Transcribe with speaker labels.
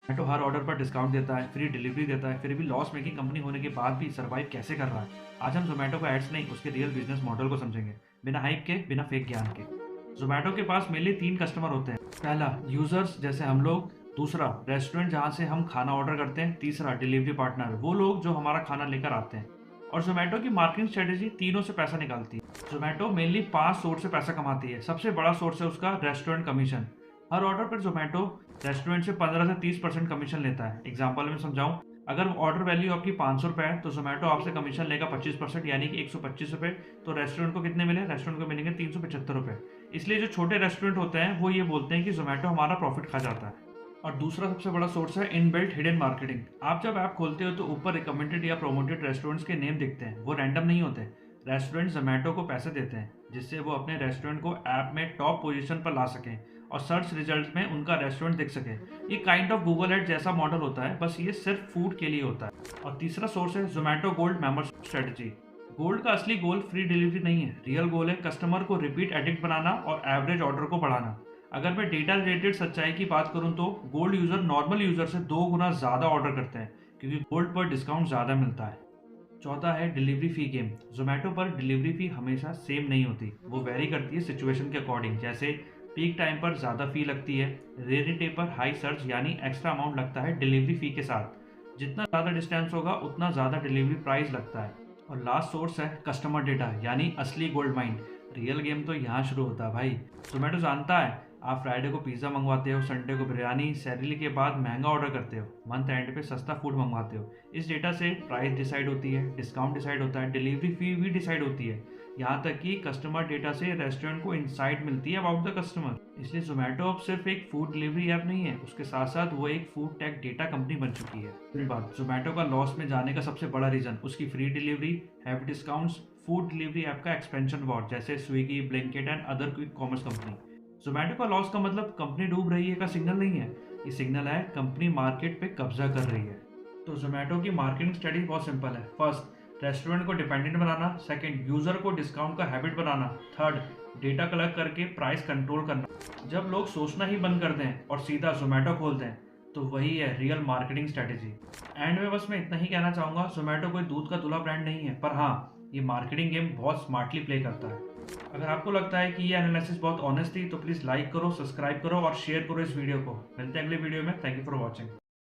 Speaker 1: ज़ोमैटो हर order पर discount देता है, फ्री डिलीवरी देता है, फिर भी लॉस मेकिंग कंपनी होने के बाद भी सर्वाइव कैसे कर रहा है? आज हम ज़ोमैटो को एड्स नहीं, उसके रियल बिज़नेस मॉडल को समझेंगे, बिना हाइप के, बिना फेक ज्ञान के। ज़ोमैटो के पास मेनली 3 कस्टमर होते हैं। पहला, यूज़र्स जैसे हम लोग, दूसरा रेस्टोरेंट जहाँ से हम खाना ऑर्डर करते हैं, तीसरा डिलीवरी पार्टनर, वो लोग जो हमारा खाना लेकर आते हैं। और ज़ोमैटो की मार्केटिंग स्ट्रेटजी तीनों से पैसा निकालती है। ज़ोमैटो मेनली 5 सोर्स से पैसा कमाती है। सबसे बड़ा सोर्स है उसका रेस्टोरेंट कमीशन। हर ऑर्डर पर ज़ोमैटो रेस्टोरेंट से 15 से 30% कमीशन लेता है। एग्जांपल में समझाऊँ, अगर ऑर्डर वैल्यू आपकी ₹500 है, तो ज़ोमैटो आपसे कमीशन लेगा 25% यानी कि ₹125। तो रेस्टोरेंट को कितने मिले? रेस्टोरेंट को मिलेंगे ₹375। इसलिए जो छोटे रेस्टोरेंट होते हैं, वो ये बोलते हैं कि ज़ोमैटो हमारा प्रॉफिट खा जाता है। और दूसरा सबसे बड़ा सोर्स है इनबिल्ट हिडन मार्केटिंग। आप जब ऐप खोलते हो तो ऊपर रिकमेंडेड या प्रोमोटेड रेस्टोरेंट्स के नेम दिखते हैं, वो रैंडम नहीं होते। रेस्टोरेंट ज़ोमैटो को पैसे देते हैं जिससे वो अपने रेस्टोरेंट को ऐप में टॉप पोजीशन पर ला सकें और सर्च रिजल्ट में उनका रेस्टोरेंट दिख सके। ये काइंड ऑफ गूगल एड जैसा मॉडल होता है, बस ये सिर्फ फूड के लिए होता है। और तीसरा सोर्स है Zomato gold membership strategy. Gold का असली गोल फ्री डिलीवरी नहीं है, रियल गोल है कस्टमर को रिपीट एडिक्ट बनाना और एवरेज ऑर्डर को बढ़ाना। अगर मैं डेटा रिलेटेड सच्चाई की बात करूं तो गोल्ड यूजर नॉर्मल यूजर से 2 गुना ज़्यादा ऑर्डर करते हैं क्योंकि गोल्ड पर डिस्काउंट ज़्यादा मिलता है। चौथा है डिलीवरी फ़ी गेम। ज़ोमैटो पर डिलीवरी फ़ी हमेशा सेम नहीं होती, वो वेरी करती है सिचुएशन के अकॉर्डिंग। जैसे पीक टाइम पर ज़्यादा फ़ी लगती है, रेनी डे पर हाई सर्ज यानी एक्स्ट्रा अमाउंट लगता है डिलीवरी फ़ी के साथ। जितना ज़्यादा डिस्टेंस होगा उतना ज़्यादा डिलीवरी प्राइस लगता है। और लास्ट सोर्स है कस्टमर डेटा यानी असली गोल्ड माइन। रियल गेम तो यहाँ शुरू होता है भाई। ज़ोमैटो जानता है आप फ्राइडे को पिज़्ज़ा मंगवाते हो, संडे को बिरयानी, सैलरी के बाद महंगा ऑर्डर करते हो, मंथ एंड पे सस्ता फूड मंगवाते हो। इस डेटा से प्राइस डिसाइड होती है, डिस्काउंट डिसाइड होता है, डिलीवरी फी भी डिसाइड होती है। यहाँ तक कि कस्टमर डेटा से रेस्टोरेंट को इंसाइट मिलती है अबाउट द कस्टमर। इसलिए जोमेटो अब सिर्फ एक फूड डिलीवरी ऐप नहीं है, उसके साथ साथ वो एक फूड टेक डेटा कंपनी बन चुकी है। दूसरी बात, जोमेटो का लॉस में जाने का सबसे बड़ा रीजन उसकी free delivery, heavy discounts, food delivery app का एक्सपेंशन वॉर जैसे Swiggy, Blinkit and other quick commerce company. Zomato का लॉस का मतलब कंपनी डूब रही है का सिग्नल नहीं है, ये सिग्नल है कंपनी मार्केट पे कब्जा कर रही है। तो जोमेटो की मार्केटिंग स्ट्रेटजी बहुत सिंपल है। फर्स्ट, रेस्टोरेंट को डिपेंडेंट बनाना। सेकंड, यूजर को डिस्काउंट का हैबिट बनाना। थर्ड, डेटा कलेक्ट करके प्राइस कंट्रोल करना। जब लोग सोचना ही बंद कर दें और सीधा जोमेटो खोल दें, तो वही है रियल मार्केटिंग स्ट्रेटजी। एंड में बस मैं इतना ही कहना चाहूँगा, जोमेटो कोई दूध का धुला ब्रांड नहीं है, पर हाँ, ये मार्केटिंग गेम बहुत स्मार्टली प्ले करता है। अगर आपको लगता है कि ये एनालिसिस बहुत ऑनेस्ट थी, तो प्लीज़ लाइक करो, सब्सक्राइब करो और शेयर करो इस वीडियो को। मिलते हैं अगले वीडियो में। Thank you for watching.